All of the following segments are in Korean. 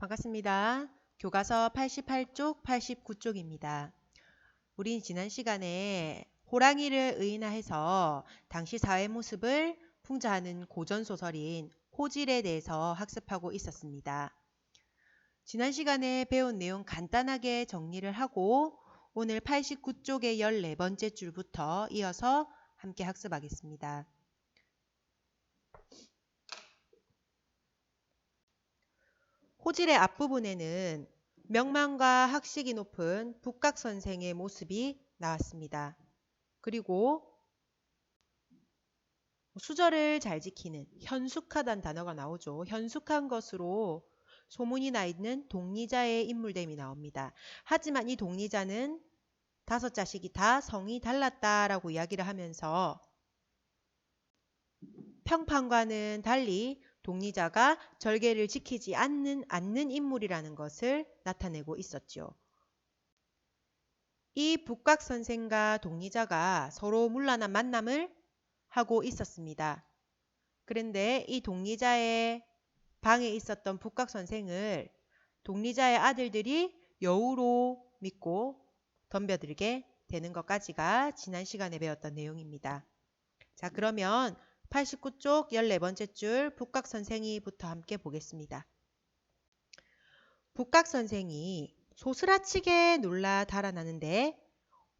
반갑습니다. 교과서 88쪽, 89쪽입니다. 우린 지난 시간에 호랑이를 의인화해서 당시 사회 모습을 풍자하는 고전소설인 호질에 대해서 학습하고 있었습니다. 지난 시간에 배운 내용 간단하게 정리를 하고 오늘 89쪽의 14번째 줄부터 이어서 함께 학습하겠습니다. 호질의 앞부분에는 명망과 학식이 높은 북각선생의 모습이 나왔습니다. 그리고 수절을 잘 지키는 현숙하다는 단어가 나오죠. 현숙한 것으로 소문이 나 있는 동리자의 인물됨이 나옵니다. 하지만 이 동리자는 5자식이 다 성이 달랐다라고 이야기를 하면서 평판과는 달리 동리자가 절개를 지키지 않는 인물이라는 것을 나타내고 있었죠. 이 북각 선생과 동리자가 서로 문란한 만남을 하고 있었습니다. 그런데 이 동리자의 방에 있었던 북각 선생을 동리자의 아들들이 여우로 믿고 덤벼들게 되는 것까지가 지난 시간에 배웠던 내용입니다. 자, 그러면 89쪽 14번째 줄 북각선생이부터 함께 보겠습니다. 북각선생이 소스라치게 놀라 달아나는데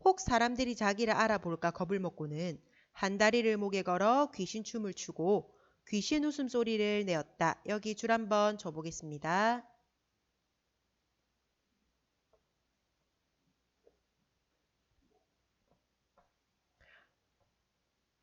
혹 사람들이 자기를 알아볼까 겁을 먹고는 한 다리를 목에 걸어 귀신춤을 추고 귀신 웃음소리를 내었다. 여기 줄 한번 줘보겠습니다.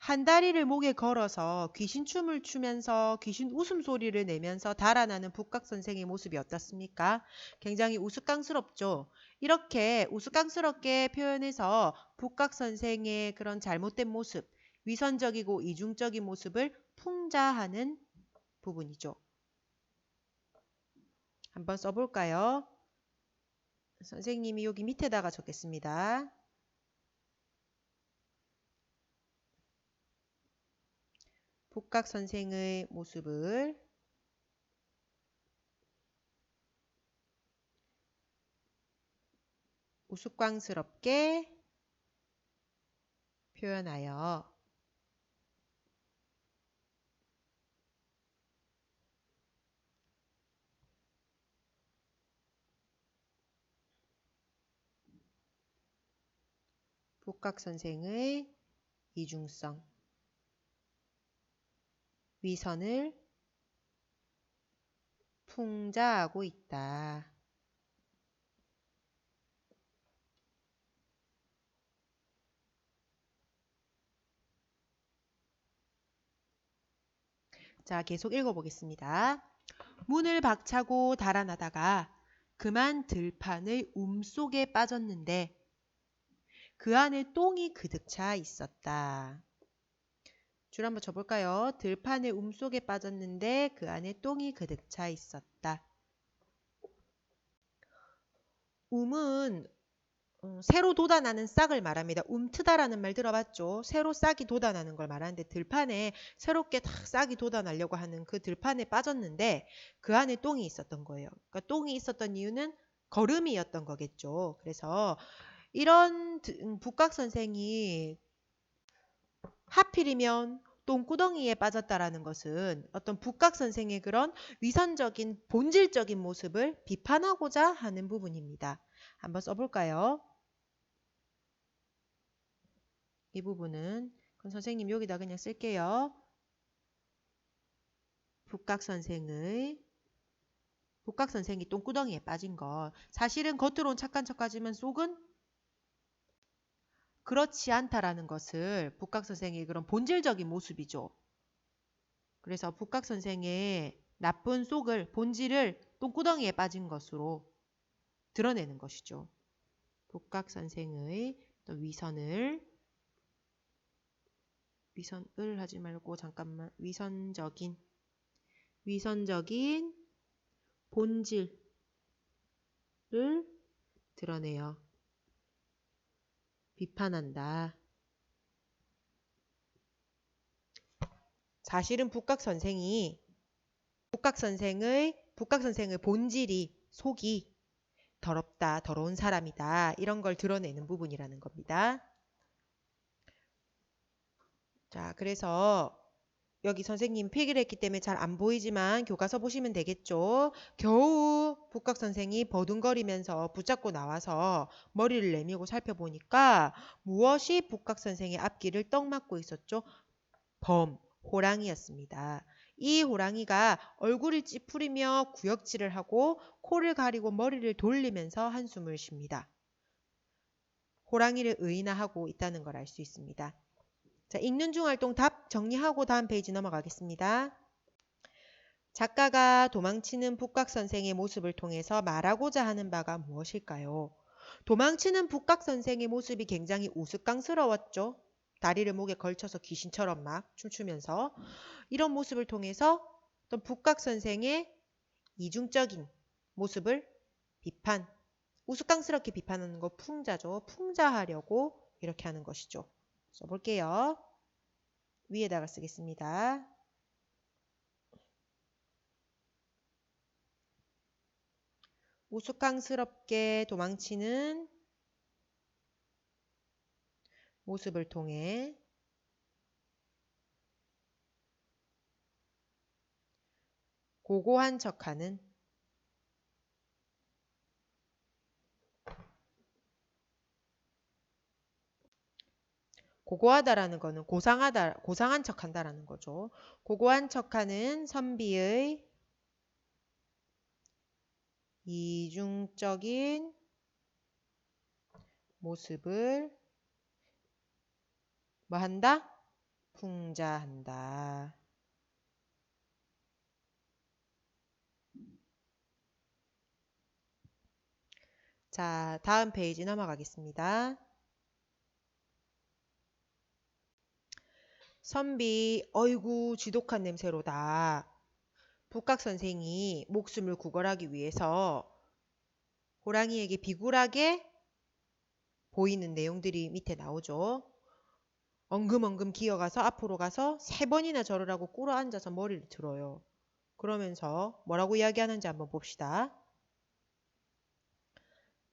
한 다리를 목에 걸어서 귀신춤을 추면서 귀신 웃음소리를 내면서 달아나는 북각선생의 모습이 어떻습니까? 굉장히 우스꽝스럽죠. 이렇게 우스꽝스럽게 표현해서 북각선생의 그런 잘못된 모습, 위선적이고 이중적인 모습을 풍자하는 부분이죠. 한번 써볼까요? 선생님이 여기 밑에다가 적겠습니다. 북각선생의 모습을 우스꽝스럽게 표현하여 북각선생의 이중성, 위선을 풍자하고 있다. 자, 계속 읽어보겠습니다. 문을 박차고 달아나다가 그만 들판의 움속에 빠졌는데 그 안에 똥이 그득 차 있었다. 줄 한번 쳐볼까요? 들판의 움속에 빠졌는데 그 안에 똥이 그득 차 있었다. 움은 새로 돋아나는 싹을 말합니다. 움트다라는 말 들어봤죠? 새로 싹이 돋아나는 걸 말하는데 들판에 새롭게 딱 싹이 돋아나려고 하는 그 들판에 빠졌는데 그 안에 똥이 있었던 거예요. 그러니까 똥이 있었던 이유는 거름이었던 거겠죠. 그래서 이런 북각 선생이 하필이면 똥구덩이에 빠졌다라는 것은 어떤 북각 선생의 그런 위선적인 본질적인 모습을 비판하고자 하는 부분입니다. 한번 써볼까요? 이 부분은 그럼 선생님 여기다 그냥 쓸게요. 북각 선생이 똥구덩이에 빠진 거. 사실은 겉으로는 착한 척하지만 속은 그렇지 않다라는 것을 북각 선생의 그런 본질적인 모습이죠. 그래서 북각 선생의 나쁜 속을 본질을 똥구덩이에 빠진 것으로 드러내는 것이죠. 북각 선생의 위선을 하지 말고 잠깐만 위선적인 본질을 드러내요. 비판한다. 사실은 북각 선생의 북각 선생의 본질이 속이 더럽다, 더러운 사람이다 이런 걸 드러내는 부분이라는 겁니다. 자, 그래서 여기 선생님 필기를 했기 때문에 잘 안 보이지만 교과서 보시면 되겠죠. 겨우 북각 선생이 버둥거리면서 붙잡고 나와서 머리를 내밀고 살펴보니까 무엇이 북각 선생의 앞길을 떡 막고 있었죠? 호랑이였습니다. 이 호랑이가 얼굴을 찌푸리며 구역질을 하고 코를 가리고 머리를 돌리면서 한숨을 쉽니다. 호랑이를 의인화하고 있다는 걸 알 수 있습니다. 자, 읽는 중 활동 답 정리하고 다음 페이지 넘어가겠습니다. 작가가 도망치는 북각 선생의 모습을 통해서 말하고자 하는 바가 무엇일까요? 도망치는 북각 선생의 모습이 굉장히 우스꽝스러웠죠. 다리를 목에 걸쳐서 귀신처럼 막 춤추면서 이런 모습을 통해서 어떤 북각 선생의 이중적인 모습을 우스꽝스럽게 비판하는 거 풍자죠. 풍자하려고 이렇게 하는 것이죠. 써볼게요. 위에다가 쓰겠습니다. 우스꽝스럽게 도망치는 모습을 통해 고고한 척하는 고고하다라는 거는 고상한 척한다라는 거죠. 고고한 척하는 선비의 이중적인 모습을 뭐 한다? 풍자한다. 자, 다음 페이지 넘어가겠습니다. 선비, 어이구 지독한 냄새로다. 북각 선생이 목숨을 구걸하기 위해서 호랑이에게 비굴하게 보이는 내용들이 밑에 나오죠. 엉금엉금 기어가서 앞으로 가서 3번이나 절을 하고 꿇어 앉아서 머리를 들어요. 그러면서 뭐라고 이야기하는지 한번 봅시다.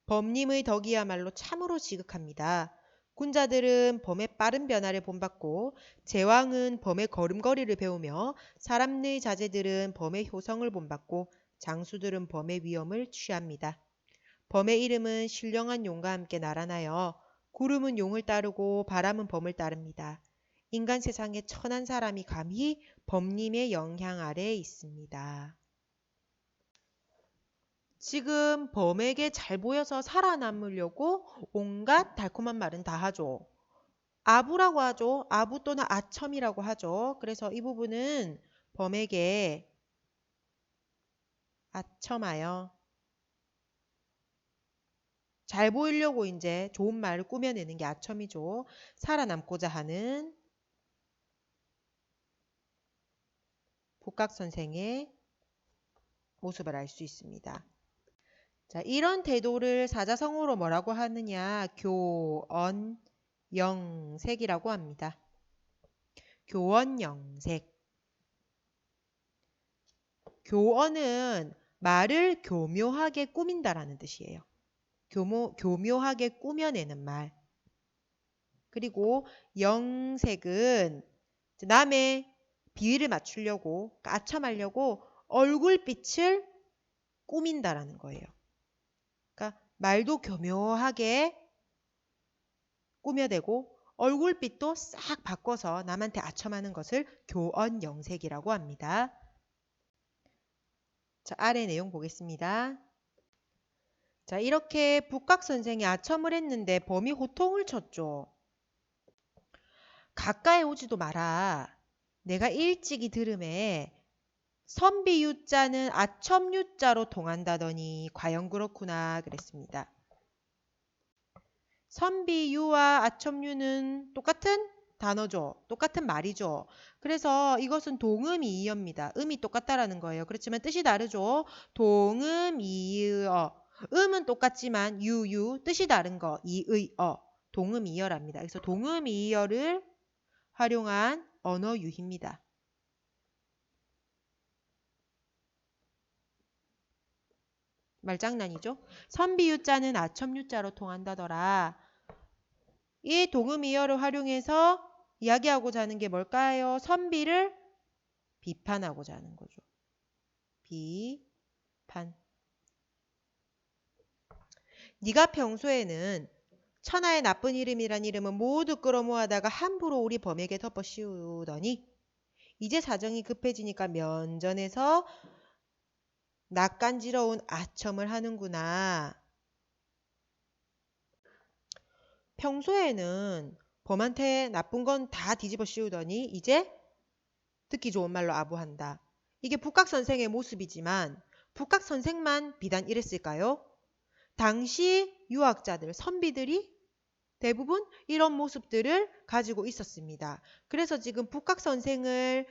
범님의 덕이야말로 참으로 지극합니다. 군자들은 범의 빠른 변화를 본받고 제왕은 범의 걸음걸이를 배우며 사람의 자제들은 범의 효성을 본받고 장수들은 범의 위엄을 취합니다. 범의 이름은 신령한 용과 함께 날아나여 구름은 용을 따르고 바람은 범을 따릅니다. 인간 세상에 천한 사람이 감히 범님의 영향 아래에 있습니다. 지금 범에게 잘 보여서 살아남으려고 온갖 달콤한 말은 다 하죠. 아부라고 하죠. 아부 또는 아첨이라고 하죠. 그래서 이 부분은 범에게 아첨하여 잘 보이려고 이제 좋은 말을 꾸며내는 게 아첨이죠. 살아남고자 하는 북각 선생의 모습을 알 수 있습니다. 자, 이런 태도를 사자성어로 뭐라고 하느냐? 교언영색이라고 합니다. 교언영색. 교언은 말을 교묘하게 꾸민다라는 뜻이에요. 교묘하게 꾸며내는 말. 그리고 영색은 남의 비위를 맞추려고 까첨하려고 얼굴빛을 꾸민다라는 거예요. 그러니까 말도 교묘하게 꾸며대고 얼굴빛도 싹 바꿔서 남한테 아첨하는 것을 교언영색이라고 합니다. 자, 아래 내용 보겠습니다. 자, 이렇게 북각 선생이 아첨을 했는데 범이 호통을 쳤죠. 가까이 오지도 마라. 내가 일찍이 들음에 선비유자는 아첨유자로 통한다더니 과연 그렇구나 그랬습니다. 선비유와 아첨유는 똑같은 단어죠. 똑같은 말이죠. 그래서 이것은 동음이의어입니다. 음이 똑같다라는 거예요. 그렇지만 뜻이 다르죠. 동음이의어. 음은 똑같지만 유유 뜻이 다른 거 이의어. 동음이의어랍니다. 그래서 동음이의어를 활용한 언어유희입니다. 말장난이죠. 선비유자는 아첨유자로 통한다더라. 이 동음이어를 활용해서 이야기하고자 하는 게 뭘까요? 선비를 비판하고자 하는 거죠. 비판. 네가 평소에는 천하의 나쁜 이름이란 이름은 모두 끌어모아다가 함부로 우리 범에게 덮어 씌우더니 이제 사정이 급해지니까 면전에서 낯간지러운 아첨을 하는구나. 평소에는 범한테 나쁜 건 다 뒤집어 씌우더니 이제 듣기 좋은 말로 아부한다. 이게 북각 선생의 모습이지만 북각 선생만 비단 이랬을까요? 당시 유학자들, 선비들이 대부분 이런 모습들을 가지고 있었습니다. 그래서 지금 북각 선생을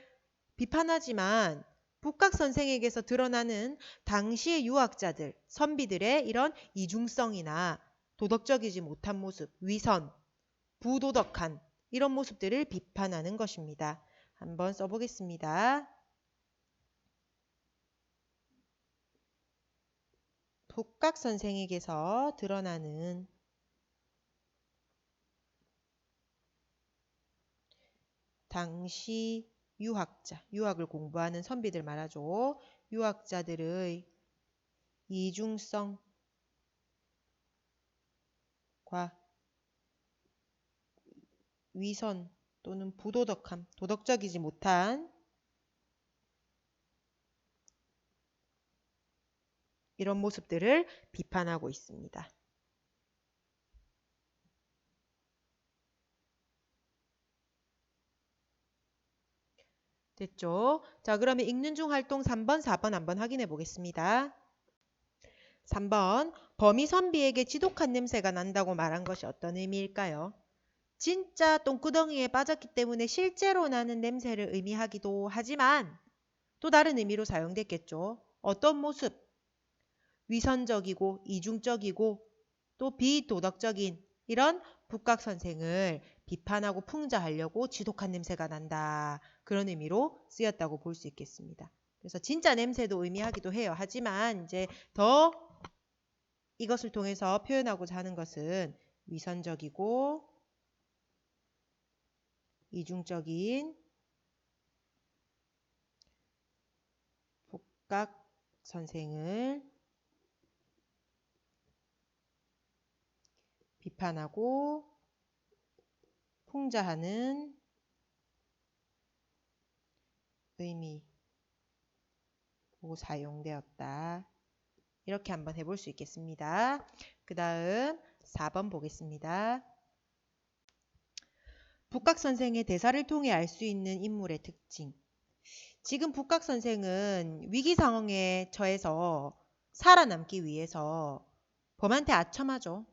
비판하지만 북각 선생에게서 드러나는 당시의 유학자들, 선비들의 이런 이중성이나 도덕적이지 못한 모습, 위선, 부도덕한 이런 모습들을 비판하는 것입니다. 한번 써보겠습니다. 북각 선생에게서 드러나는 당시 유학자, 유학을 공부하는 선비들 말하죠. 유학자들의 이중성과 위선 또는 부도덕함, 도덕적이지 못한 이런 모습들을 비판하고 있습니다. 됐죠? 자, 그러면 읽는 중 활동 3번, 4번 한번 확인해 보겠습니다. 3번, 범이 선비에게 지독한 냄새가 난다고 말한 것이 어떤 의미일까요? 진짜 똥구덩이에 빠졌기 때문에 실제로 나는 냄새를 의미하기도 하지만 또 다른 의미로 사용됐겠죠. 어떤 모습? 위선적이고 이중적이고 또 비도덕적인 이런 북각 선생을 비판하고 풍자하려고 지독한 냄새가 난다. 그런 의미로 쓰였다고 볼 수 있겠습니다. 그래서 진짜 냄새도 의미하기도 해요. 하지만 이제 더 이것을 통해서 표현하고자 하는 것은 위선적이고 이중적인 북각 선생을 비판하고 풍자하는 의미로 사용되었다. 이렇게 한번 해볼 수 있겠습니다. 그 다음 4번 보겠습니다. 북각 선생의 대사를 통해 알 수 있는 인물의 특징. 지금 북각 선생은 위기 상황에 처해서 살아남기 위해서 범한테 아첨하죠.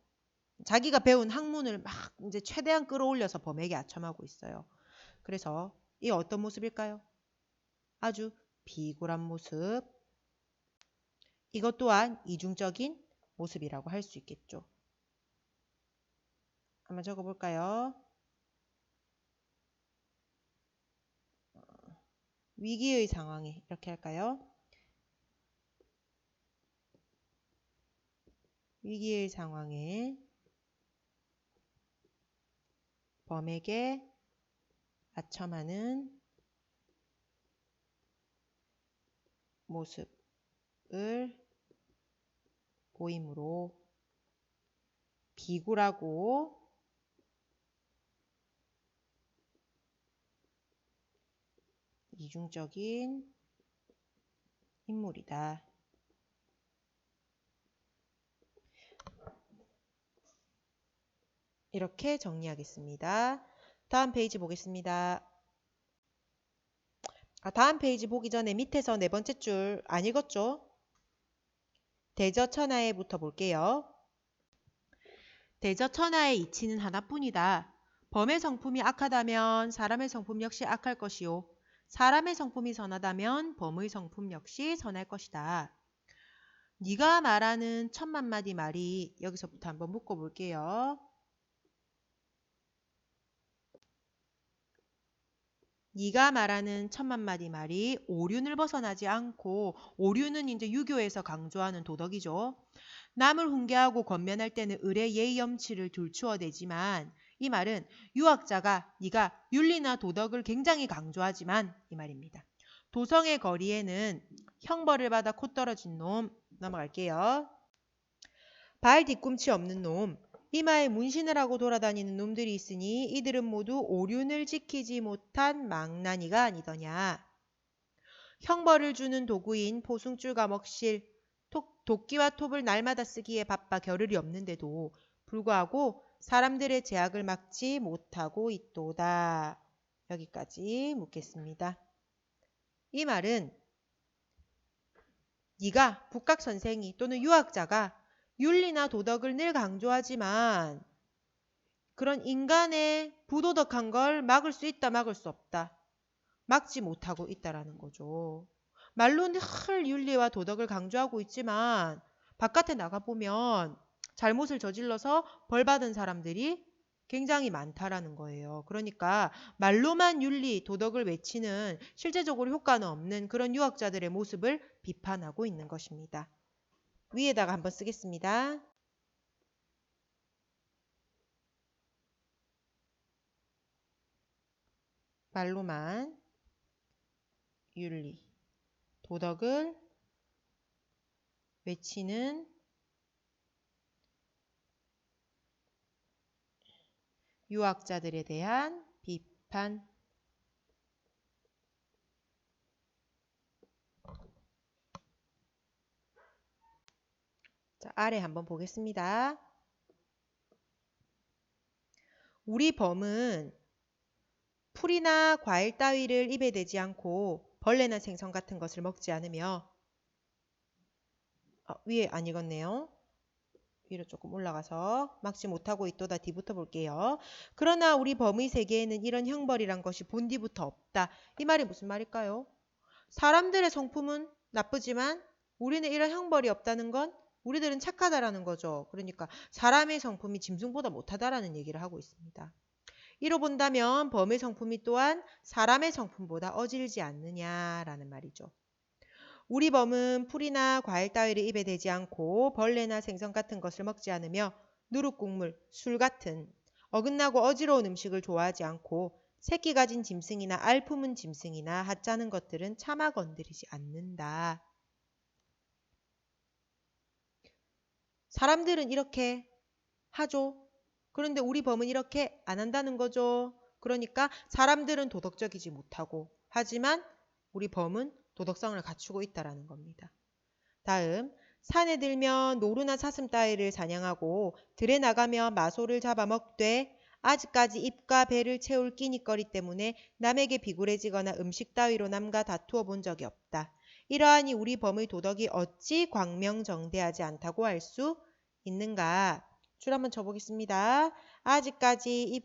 자기가 배운 학문을 막 이제 최대한 끌어올려서 범에게 아첨하고 있어요. 그래서 이 어떤 모습일까요? 아주 비굴한 모습. 이것 또한 이중적인 모습이라고 할 수 있겠죠. 한번 적어볼까요? 위기의 상황에 이렇게 할까요? 위기의 상황에 범에게 아첨하는 모습을 보이므로 비굴하고 이중적인 인물이다. 이렇게 정리하겠습니다. 다음 페이지 보겠습니다. 다음 페이지 보기 전에 밑에서 네 번째 줄 안 읽었죠? 대저천하에부터 볼게요. 대저천하의 이치는 하나뿐이다. 범의 성품이 악하다면 사람의 성품 역시 악할 것이요. 사람의 성품이 선하다면 범의 성품 역시 선할 것이다. 네가 말하는 천만마디 말이 여기서부터 한번 묶어볼게요. 네가 말하는 천만 마디 말이 오륜을 벗어나지 않고 오륜은 이제 유교에서 강조하는 도덕이죠. 남을 훈계하고 권면할 때는 을의 예의 염치를 둘추어대지만 이 말은 유학자가 네가 윤리나 도덕을 굉장히 강조하지만 이 말입니다. 도성의 거리에는 형벌을 받아 코 떨어진 놈 넘어갈게요. 발 뒤꿈치 없는 놈 이마에 문신을 하고 돌아다니는 놈들이 있으니 이들은 모두 오륜을 지키지 못한 망나니가 아니더냐. 형벌을 주는 도구인 포승줄과 먹실, 도끼와 톱을 날마다 쓰기에 바빠 겨를이 없는데도 불구하고 사람들의 제약을 막지 못하고 있도다. 여기까지 묻겠습니다. 이 말은 네가 북각 선생이 또는 유학자가 윤리나 도덕을 늘 강조하지만 그런 인간의 부도덕한 걸 막을 수 있다 막을 수 없다. 막지 못하고 있다라는 거죠. 말로는 늘 윤리와 도덕을 강조하고 있지만 바깥에 나가보면 잘못을 저질러서 벌받은 사람들이 굉장히 많다라는 거예요. 그러니까 말로만 윤리, 도덕을 외치는 실제적으로 효과는 없는 그런 유학자들의 모습을 비판하고 있는 것입니다. 위에다가 한번 쓰겠습니다. 말로만 윤리, 도덕을 외치는 유학자들에 대한 비판. 자, 아래 한번 보겠습니다. 우리 범은 풀이나 과일 따위를 입에 대지 않고 벌레나 생선 같은 것을 먹지 않으며 위에 안 읽었네요. 위로 조금 올라가서 막지 못하고 있도다 뒤부터 볼게요. 그러나 우리 범의 세계에는 이런 형벌이란 것이 본디부터 없다. 이 말이 무슨 말일까요? 사람들의 성품은 나쁘지만 우리는 이런 형벌이 없다는 건 우리들은 착하다라는 거죠. 그러니까 사람의 성품이 짐승보다 못하다라는 얘기를 하고 있습니다. 이로 본다면 범의 성품이 또한 사람의 성품보다 어질지 않느냐라는 말이죠. 우리 범은 풀이나 과일 따위를 입에 대지 않고 벌레나 생선 같은 것을 먹지 않으며 누룩국물, 술 같은 어긋나고 어지러운 음식을 좋아하지 않고 새끼 가진 짐승이나 알 품은 짐승이나 하찮은 것들은 차마 건드리지 않는다. 사람들은 이렇게 하죠. 그런데 우리 범은 이렇게 안 한다는 거죠. 그러니까 사람들은 도덕적이지 못하고 하지만 우리 범은 도덕성을 갖추고 있다라는 겁니다. 다음, 산에 들면 노루나 사슴 따위를 사냥하고 들에 나가면 마소를 잡아먹되 아직까지 입과 배를 채울 끼니거리 때문에 남에게 비굴해지거나 음식 따위로 남과 다투어 본 적이 없다. 이러하니 우리 범의 도덕이 어찌 광명정대하지 않다고 할 수 있는가? 줄 한번 쳐보겠습니다. 아직까지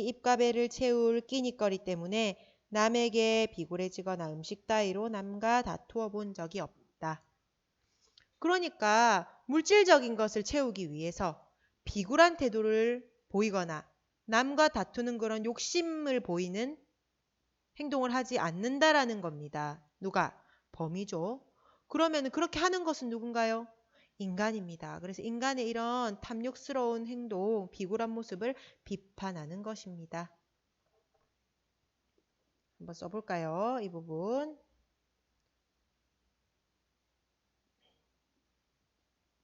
입과 배를 채울 끼니거리 때문에 남에게 비굴해지거나 음식 따위로 남과 다투어 본 적이 없다. 그러니까 물질적인 것을 채우기 위해서 비굴한 태도를 보이거나 남과 다투는 그런 욕심을 보이는 행동을 하지 않는다라는 겁니다. 누가? 범이죠. 그러면 그렇게 하는 것은 누군가요? 인간입니다. 그래서 인간의 이런 탐욕스러운 행동, 비굴한 모습을 비판하는 것입니다. 한번 써볼까요? 이 부분.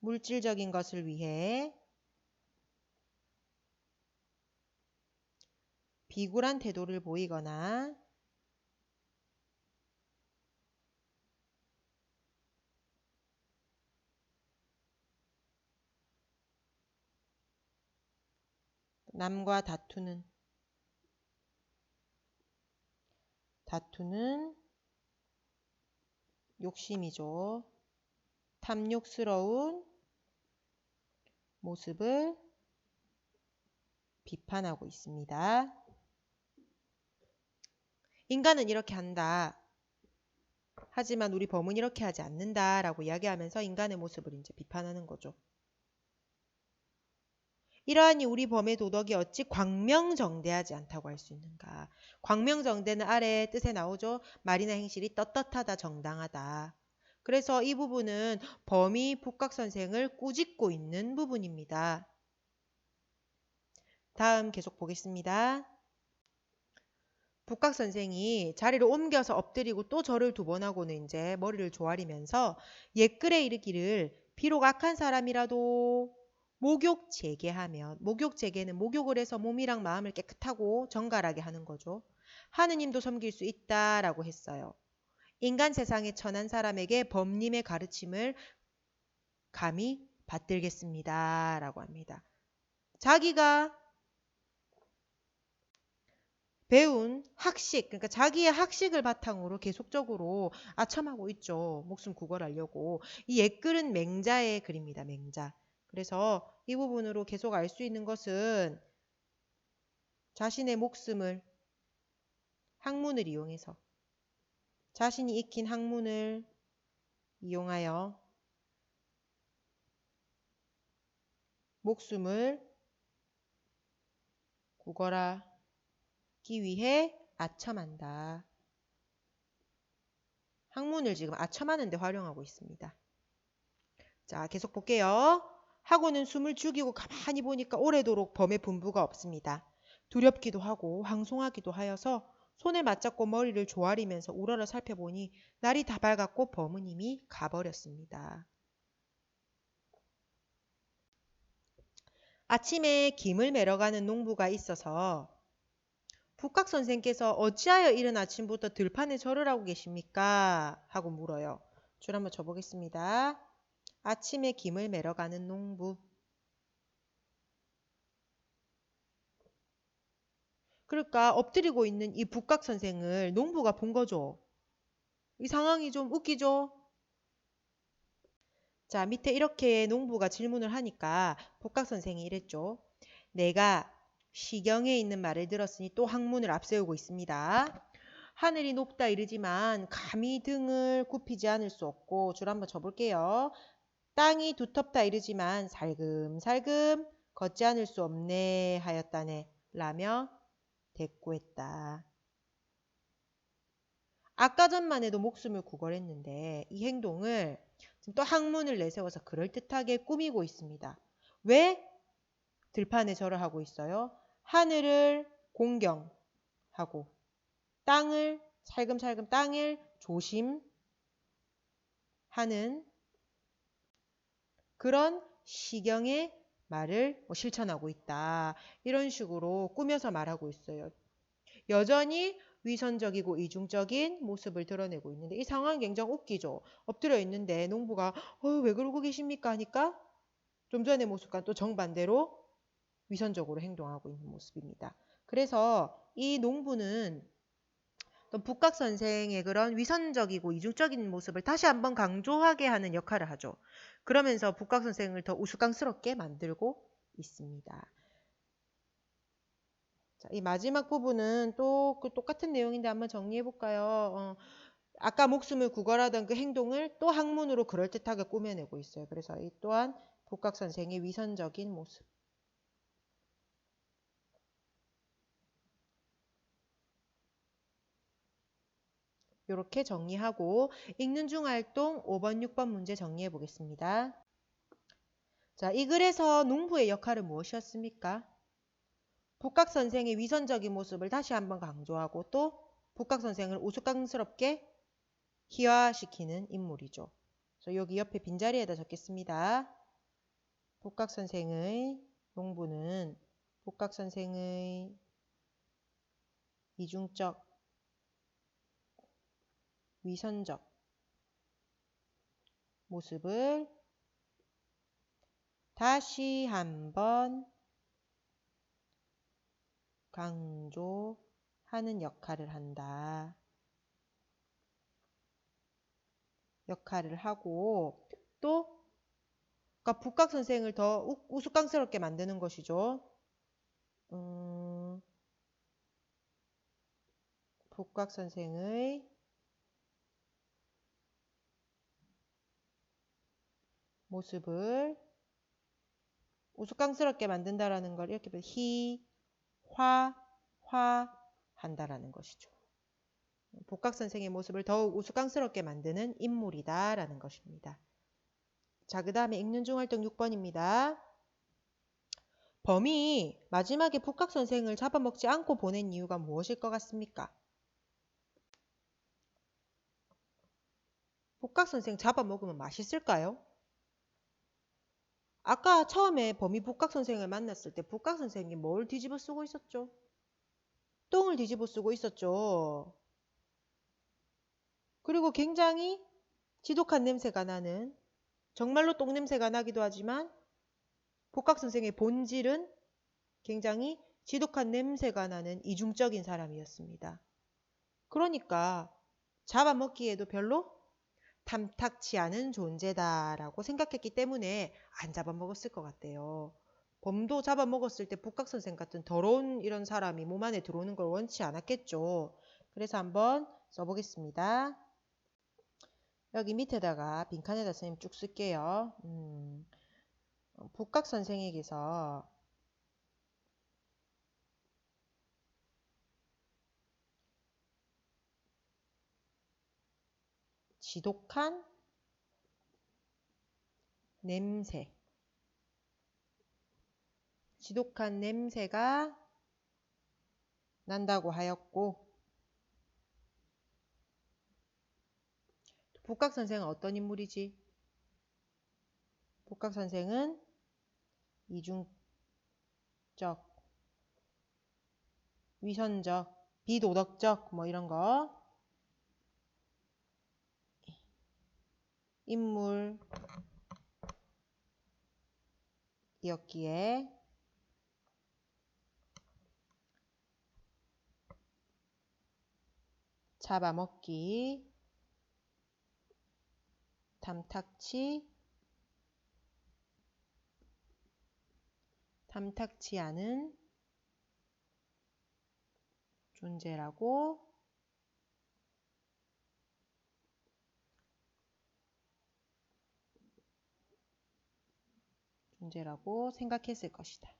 물질적인 것을 위해 비굴한 태도를 보이거나 남과 다투는 욕심이죠. 탐욕스러운 모습을 비판하고 있습니다. 인간은 이렇게 한다. 하지만 우리 범은 이렇게 하지 않는다라고 이야기하면서 인간의 모습을 이제 비판하는 거죠. 이러하니 우리 범의 도덕이 어찌 광명정대하지 않다고 할 수 있는가. 광명정대는 아래 뜻에 나오죠. 말이나 행실이 떳떳하다, 정당하다. 그래서 이 부분은 범이 북각선생을 꾸짖고 있는 부분입니다. 다음 계속 보겠습니다. 북각선생이 자리를 옮겨서 엎드리고 또 절을 2번 하고는 이제 머리를 조아리면서 옛글에 이르기를 비록 악한 사람이라도 목욕제계하면, 목욕제계는 목욕을 해서 몸이랑 마음을 깨끗하고 정갈하게 하는 거죠. 하느님도 섬길 수 있다라고 했어요. 인간 세상에 천한 사람에게 범님의 가르침을 감히 받들겠습니다 라고 합니다. 자기가 배운 학식, 그러니까 자기의 학식을 바탕으로 계속적으로 아첨하고 있죠. 목숨 구걸하려고. 이 옛글은 맹자의 글입니다. 맹자. 그래서 이 부분으로 계속 알 수 있는 것은 자신의 목숨을 학문을 이용해서 자신이 익힌 학문을 이용하여 목숨을 구걸하기 위해 아첨한다. 학문을 지금 아첨하는 데 활용하고 있습니다. 자, 계속 볼게요. 하고는 숨을 죽이고 가만히 보니까 오래도록 범의 분부가 없습니다. 두렵기도 하고 황송하기도 하여서 손을 맞잡고 머리를 조아리면서 우러러 살펴보니 날이 다 밝았고 범은 이미 가버렸습니다. 아침에 김을 매러 가는 농부가 있어서 북각 선생께서 어찌하여 이른 아침부터 들판에 절을 하고 계십니까? 하고 물어요. 줄 한번 쳐보겠습니다. 아침에 김을 매러 가는 농부. 그러니까 엎드리고 있는 이 북각 선생을 농부가 본 거죠. 이 상황이 좀 웃기죠? 자, 밑에 이렇게 농부가 질문을 하니까 북각 선생이 이랬죠. 내가 시경에 있는 말을 들었으니 또 학문을 앞세우고 있습니다. 하늘이 높다 이르지만 감히 등을 굽히지 않을 수 없고 줄 한번 쳐볼게요. 땅이 두텁다 이르지만 살금살금 걷지 않을 수 없네 하였다네 라며 대꾸했다. 아까 전만 해도 목숨을 구걸했는데 이 행동을 지금 또 학문을 내세워서 그럴듯하게 꾸미고 있습니다. 왜 들판에 절을 하고 있어요? 하늘을 공경하고 땅을 살금살금 땅을 조심하는 그런 시경의 말을 실천하고 있다. 이런 식으로 꾸며서 말하고 있어요. 여전히 위선적이고 이중적인 모습을 드러내고 있는데 이 상황이 굉장히 웃기죠. 엎드려 있는데 농부가 왜 그러고 계십니까 하니까 좀 전의 모습과 또 정반대로 위선적으로 행동하고 있는 모습입니다. 그래서 이 농부는 북각 선생의 그런 위선적이고 이중적인 모습을 다시 한번 강조하게 하는 역할을 하죠. 그러면서 북각 선생을 더 우스꽝스럽게 만들고 있습니다. 자, 이 마지막 부분은 또 그 똑같은 내용인데 한번 정리해 볼까요? 아까 목숨을 구걸하던 그 행동을 또 학문으로 그럴듯하게 꾸며내고 있어요. 그래서 이 또한 북각 선생의 위선적인 모습. 이렇게 정리하고 읽는 중 활동 5번, 6번 문제 정리해 보겠습니다. 자, 이 글에서 농부의 역할은 무엇이었습니까? 북각 선생의 위선적인 모습을 다시 한번 강조하고 또 북각 선생을 우스꽝스럽게 희화시키는 인물이죠. 그래서 여기 옆에 빈자리에다 적겠습니다. 북각 선생의 농부는 북각 선생의 이중적, 위선적 모습을 다시 한번 강조하는 역할을 한다. 역할을 하고 또 그러니까 북각 선생을 더 우스꽝스럽게 만드는 것이죠. 북각 선생의 모습을 우스꽝스럽게 만든다라는 걸 이렇게 한다라는 것이죠. 복각 선생의 모습을 더욱 우스꽝스럽게 만드는 인물이다라는 것입니다. 자, 그 다음에 읽는 중 활동 6번입니다. 범이 마지막에 복각 선생을 잡아먹지 않고 보낸 이유가 무엇일 것 같습니까? 복각 선생 잡아먹으면 맛있을까요? 아까 처음에 범이 복각 선생을 만났을 때 복각 선생이 뭘 뒤집어 쓰고 있었죠? 똥을 뒤집어 쓰고 있었죠. 그리고 굉장히 지독한 냄새가 나는, 정말로 똥 냄새가 나기도 하지만 복각 선생의 본질은 굉장히 지독한 냄새가 나는 이중적인 사람이었습니다. 그러니까 잡아먹기에도 별로 탐탁치 않은 존재다라고 생각했기 때문에 안 잡아먹었을 것 같대요. 범도 잡아먹었을 때 복각 선생 같은 더러운 이런 사람이 몸 안에 들어오는 걸 원치 않았겠죠. 그래서 한번 써보겠습니다. 여기 밑에다가 빈칸에다 선생님 쭉 쓸게요. 복각 선생에게서 지독한 냄새가 난다고 하였고, 복각 선생은 어떤 인물이지? 복각 선생은 이중적, 위선적, 비도덕적 뭐 이런 거 인물이었기에 잡아먹기 탐탁치 않은 존재라고 생각했을 것이다.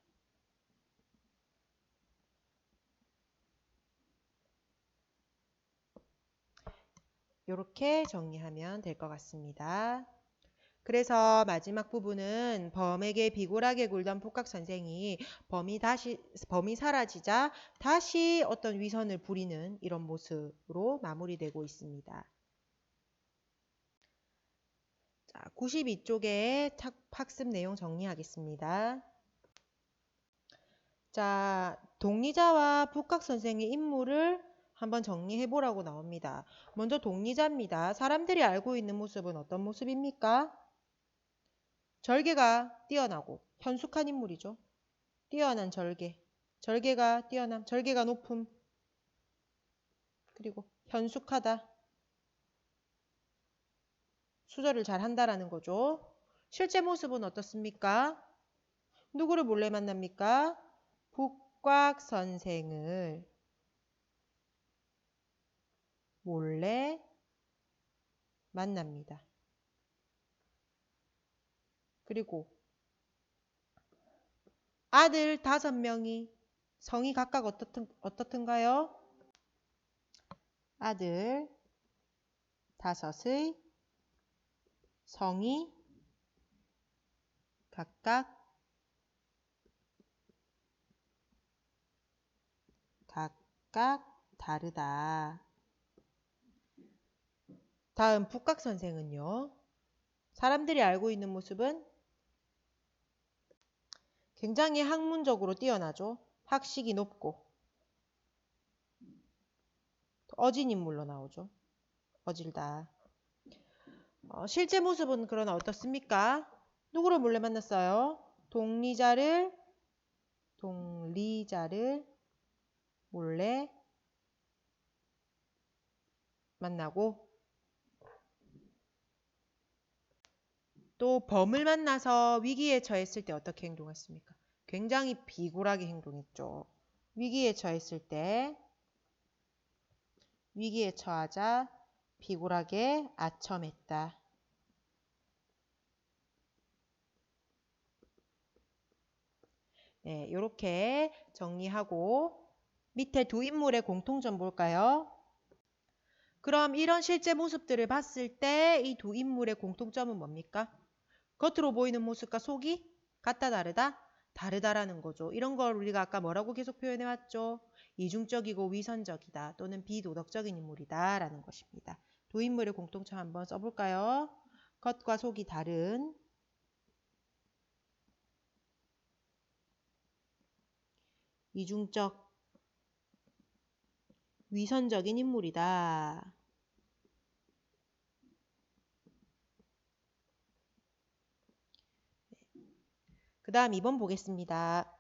이렇게 정리하면 될 것 같습니다. 그래서 마지막 부분은 범에게 비굴하게 굴던 복각 선생이 범이 사라지자 다시 어떤 위선을 부리는 이런 모습으로 마무리되고 있습니다. 자, 92쪽에 학습 내용 정리하겠습니다. 자, 동리자와 복각 선생의 인물을 한번 정리해 보라고 나옵니다. 먼저 동리자입니다. 사람들이 알고 있는 모습은 어떤 모습입니까? 절개가 뛰어나고 현숙한 인물이죠. 뛰어난 절개. 절개가 높음. 그리고 현숙하다. 수절을 잘 한다라는 거죠. 실제 모습은 어떻습니까? 누구를 몰래 만납니까? 복각 선생을 몰래 만납니다. 그리고 아들 5명이 성이 각각 어떻든가요? 아들 5의 성이 각각 다르다. 다음 복각 선생은요. 사람들이 알고 있는 모습은 굉장히 학문적으로 뛰어나죠. 학식이 높고 어진 인물로 나오죠. 어질다. 실제 모습은 그러나 어떻습니까? 누구를 몰래 만났어요? 동리자를 몰래 만나고 또 범을 만나서 위기에 처했을 때 어떻게 행동했습니까? 굉장히 비굴하게 행동했죠. 위기에 처하자 비굴하게 아첨했다. 네, 이렇게 정리하고 밑에 두 인물의 공통점 볼까요? 그럼 이런 실제 모습들을 봤을 때 이 두 인물의 공통점은 뭡니까? 겉으로 보이는 모습과 속이 같다 다르다? 다르다라는 거죠. 이런 걸 우리가 아까 뭐라고 계속 표현해 왔죠? 이중적이고 위선적이다 또는 비도덕적인 인물이다 라는 것입니다. 두 인물의 공통점 한번 써볼까요? 겉과 속이 다른 이중적 위선적인 인물이다. 그 다음 2번 보겠습니다.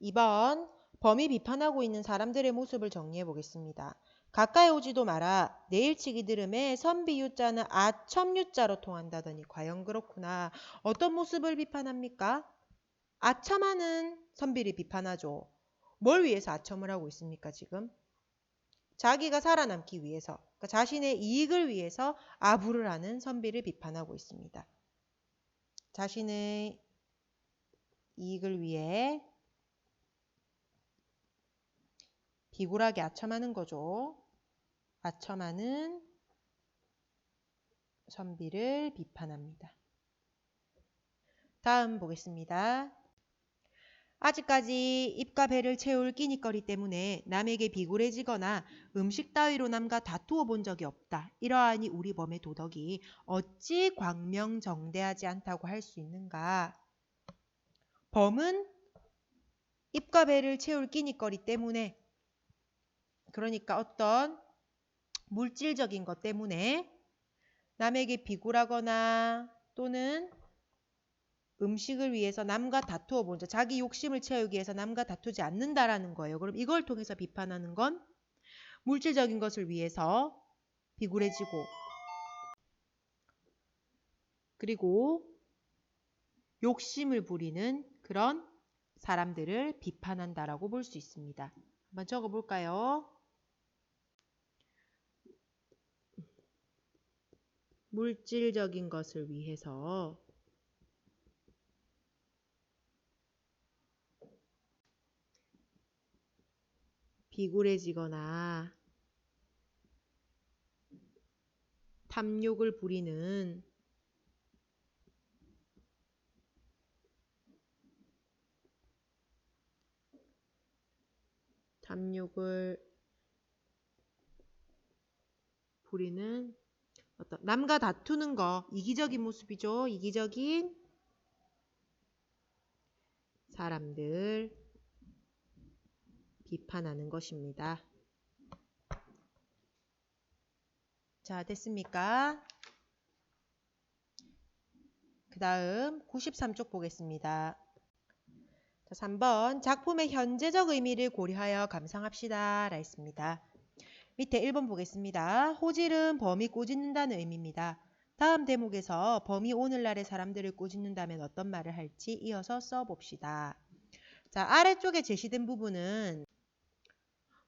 2번 범이 비판하고 있는 사람들의 모습을 정리해 보겠습니다. 가까이 오지도 마라. 내일치기 들음에 선비유자는 아첨유자로 통한다더니 과연 그렇구나. 어떤 모습을 비판합니까? 아첨하는 선비를 비판하죠. 뭘 위해서 아첨을 하고 있습니까 지금? 자기가 살아남기 위해서, 그러니까 자신의 이익을 위해서 아부를 하는 선비를 비판하고 있습니다. 자신의 이익을 위해 비굴하게 아첨하는 거죠. 아첨하는 선비를 비판합니다. 다음 보겠습니다. 아직까지 입과 배를 채울 끼니거리 때문에 남에게 비굴해지거나 음식 따위로 남과 다투어 본 적이 없다. 이러하니 우리 범의 도덕이 어찌 광명정대하지 않다고 할 수 있는가? 범은 입과 배를 채울 끼니거리 때문에, 그러니까 어떤 물질적인 것 때문에 남에게 비굴하거나 또는 음식을 위해서 남과 다투어 본 적, 자기 욕심을 채우기 위해서 남과 다투지 않는다라는 거예요. 그럼 이걸 통해서 비판하는 건 물질적인 것을 위해서 비굴해지고 그리고 욕심을 부리는 그런 사람들을 비판한다라고 볼 수 있습니다. 한번 적어볼까요? 물질적인 것을 위해서 비굴해지거나 탐욕을 부리는 어떤 남과 다투는 거, 이기적인 모습이죠. 이기적인 사람들 비판하는 것입니다. 자, 됐습니까? 그 다음 93쪽 보겠습니다. 자, 3번 작품의 현재적 의미를 고려하여 감상합시다 라 했습니다. 밑에 1번 보겠습니다. 호질은 범이 꼬집는다는 의미입니다. 다음 대목에서 범이 오늘날의 사람들을 꼬집는다면 어떤 말을 할지 이어서 써봅시다. 자, 아래쪽에 제시된 부분은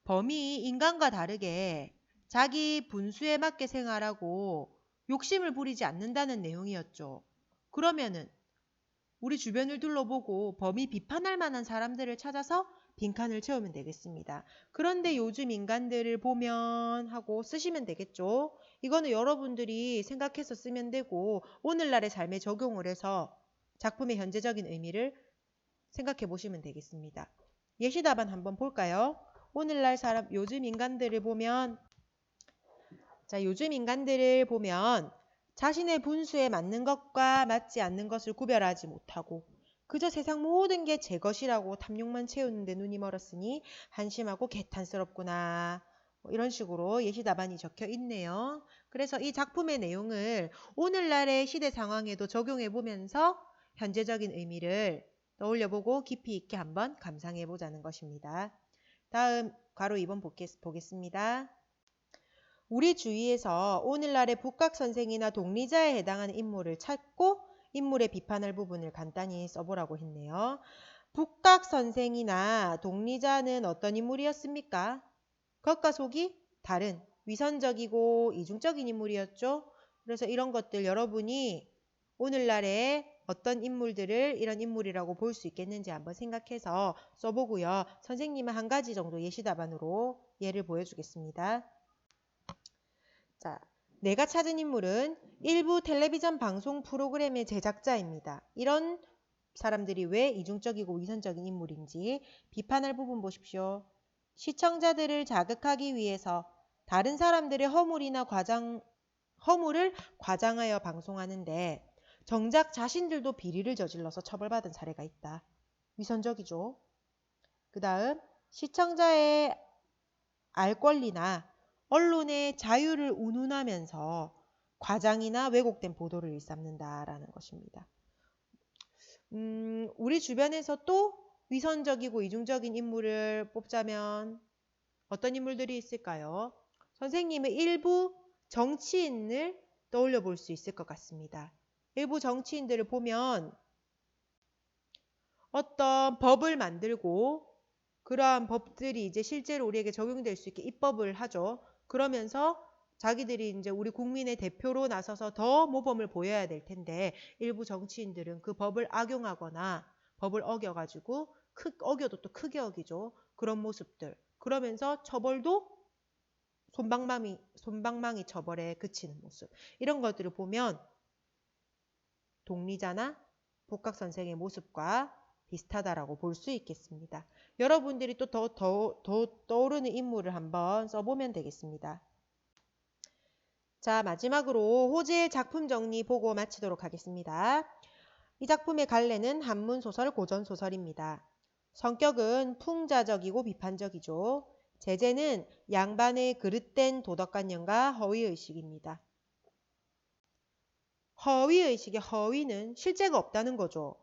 범이 인간과 다르게 자기 분수에 맞게 생활하고 욕심을 부리지 않는다는 내용이었죠. 그러면은 우리 주변을 둘러보고 범이 비판할 만한 사람들을 찾아서 빈칸을 채우면 되겠습니다. 그런데 요즘 인간들을 보면 하고 쓰시면 되겠죠. 이거는 여러분들이 생각해서 쓰면 되고 오늘날의 삶에 적용을 해서 작품의 현재적인 의미를 생각해 보시면 되겠습니다. 예시 답안 한번 볼까요? 오늘날 사람, 요즘 인간들을 보면 자신의 분수에 맞는 것과 맞지 않는 것을 구별하지 못하고 그저 세상 모든 게 제 것이라고 탐욕만 채우는데 눈이 멀었으니 한심하고 개탄스럽구나. 이런 식으로 예시 답안이 적혀 있네요. 그래서 이 작품의 내용을 오늘날의 시대 상황에도 적용해 보면서 현재적인 의미를 떠올려보고 깊이 있게 한번 감상해 보자는 것입니다. 다음 괄호 2번 보겠습니다. 우리 주위에서 오늘날의 북각선생이나 독리자에 해당하는 인물을 찾고 인물의 비판할 부분을 간단히 써보라고 했네요. 북각선생이나 독리자는 어떤 인물이었습니까? 겉과 속이 다른 위선적이고 이중적인 인물이었죠. 그래서 이런 것들 여러분이 오늘날의 어떤 인물들을 이런 인물이라고 볼 수 있겠는지 한번 생각해서 써보고요. 선생님은 한 가지 정도 예시 답안으로 예를 보여주겠습니다. 자, 내가 찾은 인물은 일부 텔레비전 방송 프로그램의 제작자입니다. 이런 사람들이 왜 이중적이고 위선적인 인물인지 비판할 부분 보십시오. 시청자들을 자극하기 위해서 다른 사람들의 허물을 과장하여 방송하는데 정작 자신들도 비리를 저질러서 처벌받은 사례가 있다. 위선적이죠. 그 다음 시청자의 알 권리나 언론의 자유를 운운하면서 과장이나 왜곡된 보도를 일삼는다라는 것입니다. 우리 주변에서 또 위선적이고 이중적인 인물을 뽑자면 어떤 인물들이 있을까요? 선생님은 일부 정치인을 떠올려 볼 수 있을 것 같습니다. 일부 정치인들을 보면 어떤 법을 만들고 그러한 법들이 이제 실제로 우리에게 적용될 수 있게 입법을 하죠. 그러면서 자기들이 이제 우리 국민의 대표로 나서서 더 모범을 보여야 될 텐데 일부 정치인들은 그 법을 악용하거나 법을 어겨가지고 어겨도 또 크게 어기죠. 그런 모습들. 그러면서 처벌도 손방망이 처벌에 그치는 모습. 이런 것들을 보면 독리자나 복각 선생의 모습과 비슷하다라고 볼 수 있겠습니다. 여러분들이 또 더 떠오르는 인물을 한번 써보면 되겠습니다. 자, 마지막으로 호재의 작품 정리 보고 마치도록 하겠습니다. 이 작품의 갈래는 한문소설, 고전소설입니다. 성격은 풍자적이고 비판적이죠. 제재는 양반의 그릇된 도덕관념과 허위의식입니다. 허위의식의 허위는 실제가 없다는 거죠.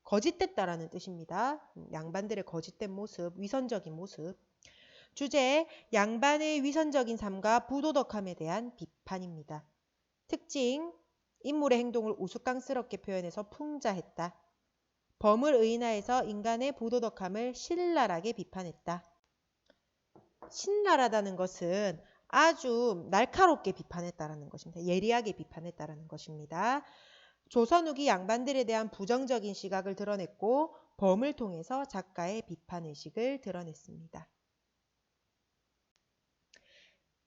거짓됐다라는 뜻입니다. 양반들의 거짓된 모습, 위선적인 모습. 주제, 양반의 위선적인 삶과 부도덕함에 대한 비판입니다. 특징, 인물의 행동을 우스꽝스럽게 표현해서 풍자했다. 범을 의인화해서 인간의 부도덕함을 신랄하게 비판했다. 신랄하다는 것은 아주 날카롭게 비판했다라는 것입니다. 예리하게 비판했다라는 것입니다. 조선 후기 양반들에 대한 부정적인 시각을 드러냈고 범을 통해서 작가의 비판의식을 드러냈습니다.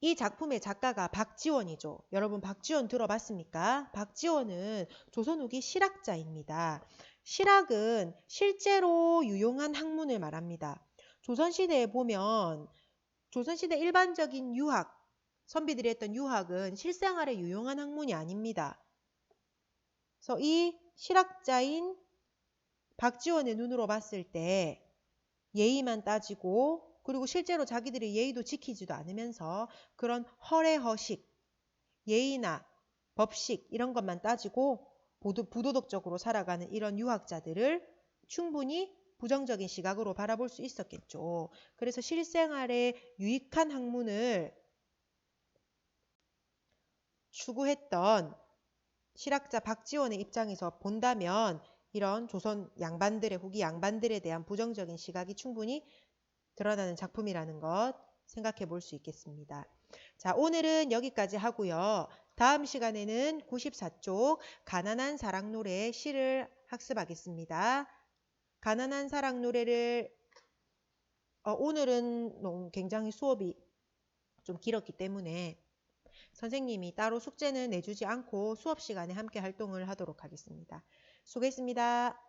이 작품의 작가가 박지원이죠. 여러분 박지원 들어봤습니까? 박지원은 조선 후기 실학자입니다. 실학은 실제로 유용한 학문을 말합니다. 조선시대에 보면 조선시대 일반적인 유학, 선비들이 했던 유학은 실생활에 유용한 학문이 아닙니다. 그래서 이 실학자인 박지원의 눈으로 봤을 때 예의만 따지고 그리고 실제로 자기들이 예의도 지키지도 않으면서 그런 허례허식, 예의나 법식 이런 것만 따지고 부도덕적으로 살아가는 이런 유학자들을 충분히 부정적인 시각으로 바라볼 수 있었겠죠. 그래서 실생활에 유익한 학문을 추구했던 실학자 박지원의 입장에서 본다면 이런 조선 양반들의 후기 양반들에 대한 부정적인 시각이 충분히 드러나는 작품이라는 것 생각해 볼 수 있겠습니다. 자, 오늘은 여기까지 하고요. 다음 시간에는 94쪽 가난한 사랑 노래의 시를 학습하겠습니다. 가난한 사랑 노래를 오늘은 굉장히 수업이 좀 길었기 때문에 선생님이 따로 숙제는 내주지 않고 수업 시간에 함께 활동을 하도록 하겠습니다. 수고했습니다.